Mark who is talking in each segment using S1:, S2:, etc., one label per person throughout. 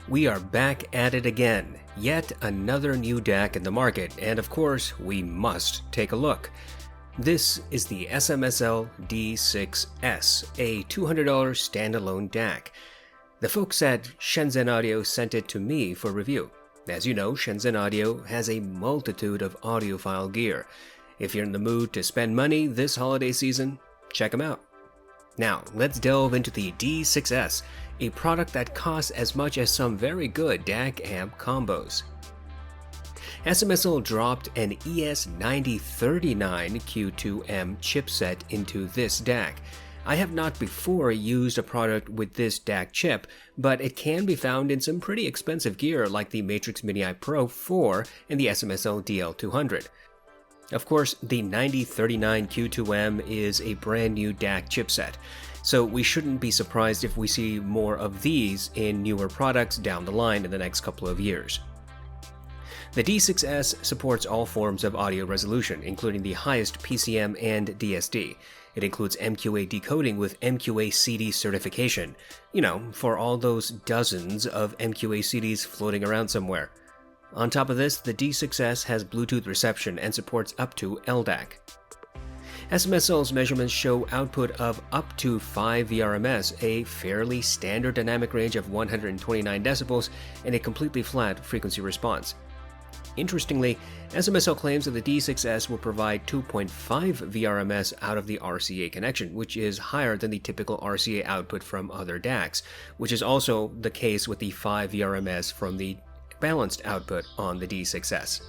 S1: We are back at it again, yet another new DAC in the market, and of course, we must take a look. This is the SMSL D6s, a $200 standalone DAC. The folks at Shenzhen Audio sent it to me for review. As you know, Shenzhen Audio has a multitude of audiophile gear. If you're in the mood to spend money this holiday season, check them out. Now, let's delve into the D6s, a product that costs as much as some very good DAC amp combos. SMSL dropped an ES9039 Q2M chipset into this DAC. I have not before used a product with this DAC chip, but it can be found in some pretty expensive gear like the Matrix Mini-I Pro 4 and the SMSL DL200. Of course, the 9039 Q2M is a brand new DAC chipset, so we shouldn't be surprised if we see more of these in newer products down the line in the next couple of years. The D6s supports all forms of audio resolution, including the highest PCM and DSD. It includes MQA decoding with MQA CD certification, for all those dozens of MQA CDs floating around somewhere. On top of this, the D6s has Bluetooth reception and supports up to LDAC. SMSL's measurements show output of up to 5 VRMS, a fairly standard dynamic range of 129 decibels, and a completely flat frequency response. Interestingly, SMSL claims that the D6s will provide 2.5 VRMS out of the RCA connection, which is higher than the typical RCA output from other DACs, which is also the case with the 5 VRMS from the balanced output on the D6s.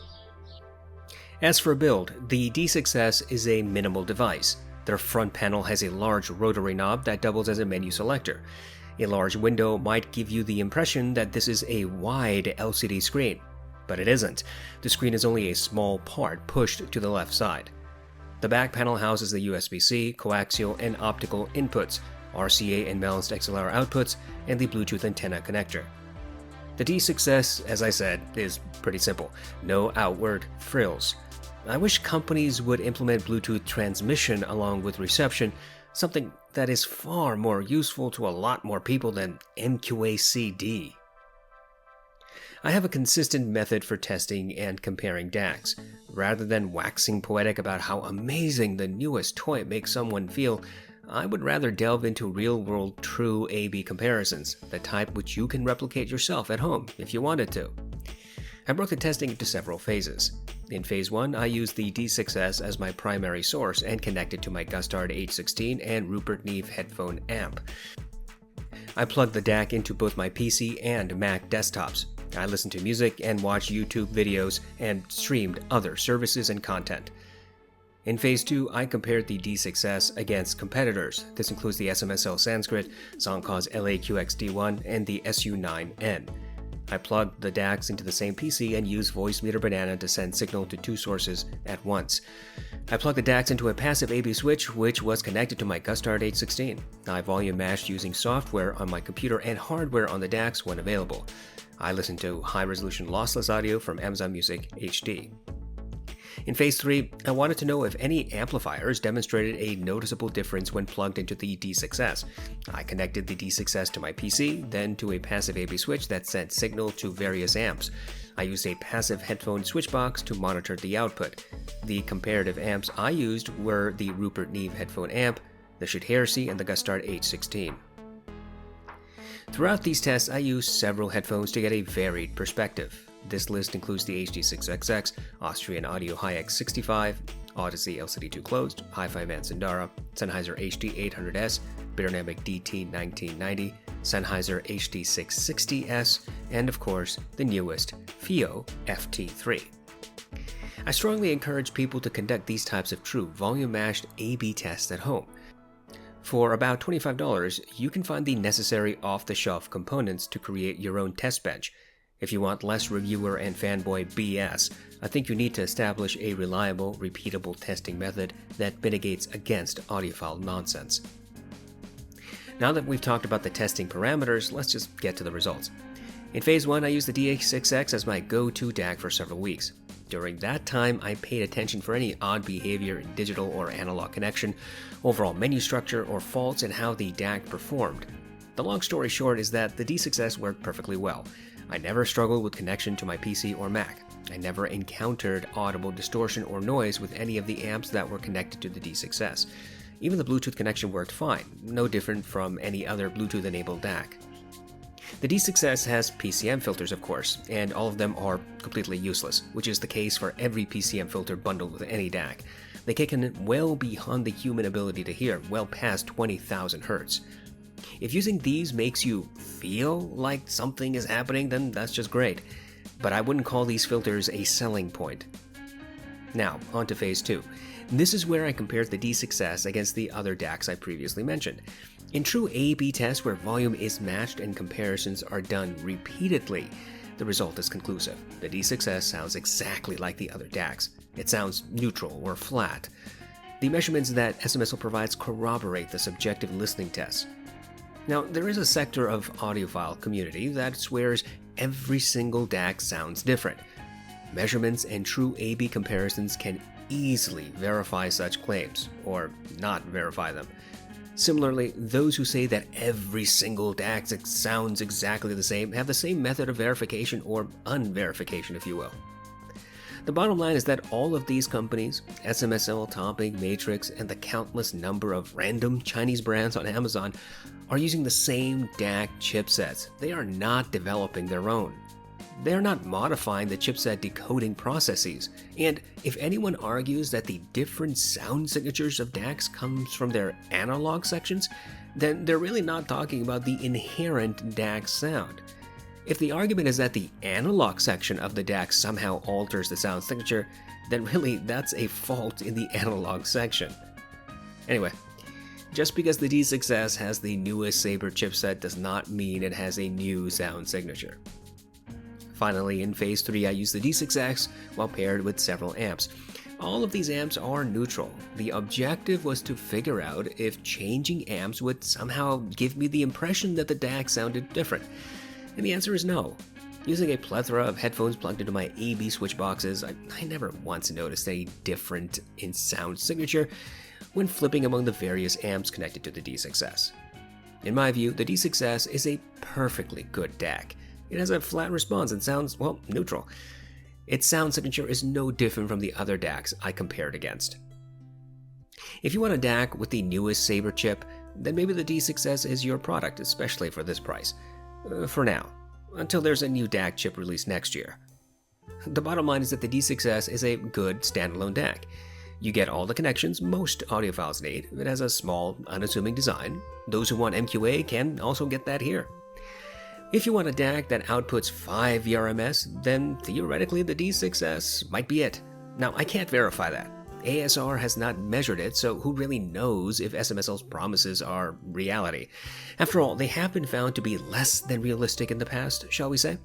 S1: As for build, the D6s is a minimal device. Their front panel has a large rotary knob that doubles as a menu selector. A large window might give you the impression that this is a wide LCD screen, but it isn't. The screen is only a small part pushed to the left side. The back panel houses the USB-C, coaxial, and optical inputs, RCA and balanced XLR outputs, and the Bluetooth antenna connector. The D6s, as I said, is pretty simple. No outward frills. I wish companies would implement Bluetooth transmission along with reception, something that is far more useful to a lot more people than MQA CD. I have a consistent method for testing and comparing DACs. Rather than waxing poetic about how amazing the newest toy makes someone feel, I would rather delve into real-world true A/B comparisons, the type which you can replicate yourself at home if you wanted to. I broke the testing into several phases. In phase 1, I used the D6s as my primary source and connected to my Gustard H16 and Rupert Neve headphone amp. I plugged the DAC into both my PC and Mac desktops. I listened to music and watched YouTube videos and streamed other services and content. In phase 2, I compared the D6s against competitors. This includes the SMSL Sanskrit, Songcause LA-QXD1, and the SU9N. I plugged the DACs into the same PC and used Voicemeeter Banana to send signal to two sources at once. I plugged the DACs into a passive AB switch, which was connected to my Gustard H16. I volume matched using software on my computer and hardware on the DACs when available. I listened to high-resolution lossless audio from Amazon Music HD. In phase 3, I wanted to know if any amplifiers demonstrated a noticeable difference when plugged into the D6s. I connected the D6s to my PC, then to a passive AB switch that sent signal to various amps. I used a passive headphone switch box to monitor the output. The comparative amps I used were the Rupert Neve headphone amp, the Shure and the Gustard H16. Throughout these tests, I used several headphones to get a varied perspective. This list includes the HD6XX, Austrian Audio Hi-X65, audeze LCD2 closed, hifi Man Sundara, Sennheiser HD800S, Bitdynamic DT1990, Sennheiser HD660S, and of course, the newest FIO FT3. I strongly encourage people to conduct these types of true volume-matched A/B tests at home. For about $25, you can find the necessary off-the-shelf components to create your own test bench. If you want less reviewer and fanboy BS, I think you need to establish a reliable, repeatable testing method that mitigates against audiophile nonsense. Now that we've talked about the testing parameters, let's just get to the results. In Phase 1, I used the DA6X as my go-to DAC for several weeks. During that time, I paid attention for any odd behavior in digital or analog connection, overall menu structure, or faults in how the DAC performed. The long story short is that the D6S worked perfectly well. I never struggled with connection to my PC or Mac. I never encountered audible distortion or noise with any of the amps that were connected to the D6S. Even the Bluetooth connection worked fine, no different from any other Bluetooth-enabled DAC. The D6S has PCM filters, of course, and all of them are completely useless, which is the case for every PCM filter bundled with any DAC. They kick in well beyond the human ability to hear, well past 20,000 Hz. If using these makes you feel like something is happening, then that's just great. But I wouldn't call these filters a selling point. Now, on to Phase 2. This is where I compared the D6S against the other DACs I previously mentioned. In true A/B tests where volume is matched and comparisons are done repeatedly, the result is conclusive. The D6S sounds exactly like the other DACs. It sounds neutral or flat. The measurements that SMSL provides corroborate the subjective listening tests. Now, there is a sector of audiophile community that swears every single DAC sounds different. Measurements and true A/B comparisons can easily verify such claims, or not verify them. Similarly, those who say that every single DAC sounds exactly the same have the same method of verification or unverification, if you will. The bottom line is that all of these companies, SMSL, Topic, Matrix, and the countless number of random Chinese brands on Amazon, are using the same DAC chipsets. They are not developing their own. They're not modifying the chipset decoding processes, and if anyone argues that the different sound signatures of DACs comes from their analog sections, then they're really not talking about the inherent DAC sound. If the argument is that the analog section of the DAC somehow alters the sound signature, then really that's a fault in the analog section. Anyway, just because the D6S has the newest Sabre chipset does not mean it has a new sound signature. Finally, in Phase 3, I used the D6X while paired with several amps. All of these amps are neutral. The objective was to figure out if changing amps would somehow give me the impression that the DAC sounded different. And the answer is no. Using a plethora of headphones plugged into my AB switch boxes, I never once noticed any different in sound signature when flipping among the various amps connected to the D6S. In my view, the D6S is a perfectly good DAC. It has a flat response and sounds, well, neutral. Its sound signature is no different from the other DACs I compared against. If you want a DAC with the newest Sabre chip, then maybe the D6S is your product, especially for this price. For now, until there's a new DAC chip released next year. The bottom line is that the D6S is a good standalone DAC. You get all the connections most audiophiles need. It has a small, unassuming design. Those who want MQA can also get that here. If you want a DAC that outputs 5 VRMS, then theoretically the D6S might be it. Now, I can't verify that. ASR has not measured it, so who really knows if SMSL's promises are reality? After all, they have been found to be less than realistic in the past, shall we say?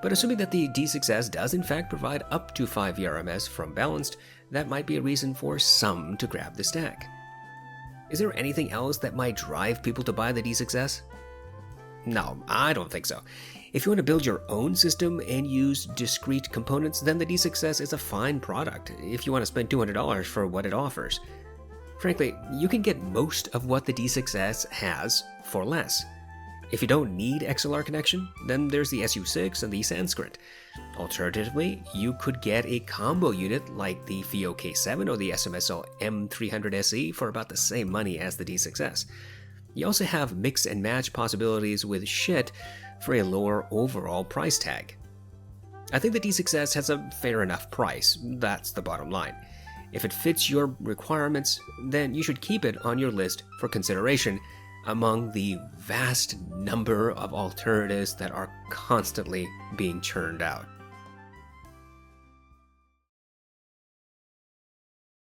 S1: But assuming that the D6S does in fact provide up to 5 VRMS from balanced, that might be a reason for some to grab this DAC. Is there anything else that might drive people to buy the D6S? No, I don't think so. If you want to build your own system and use discrete components, then the D6S is a fine product if you want to spend $200 for what it offers. Frankly, you can get most of what the D6S has for less. If you don't need XLR connection, then there's the SU6 and the Sanskrit. Alternatively, you could get a combo unit like the FIO K7 or the SMSL M300 SE for about the same money as the D6S. You also have mix and match possibilities with shit for a lower overall price tag. I think the D6S has a fair enough price, that's the bottom line. If it fits your requirements, then you should keep it on your list for consideration among the vast number of alternatives that are constantly being churned out.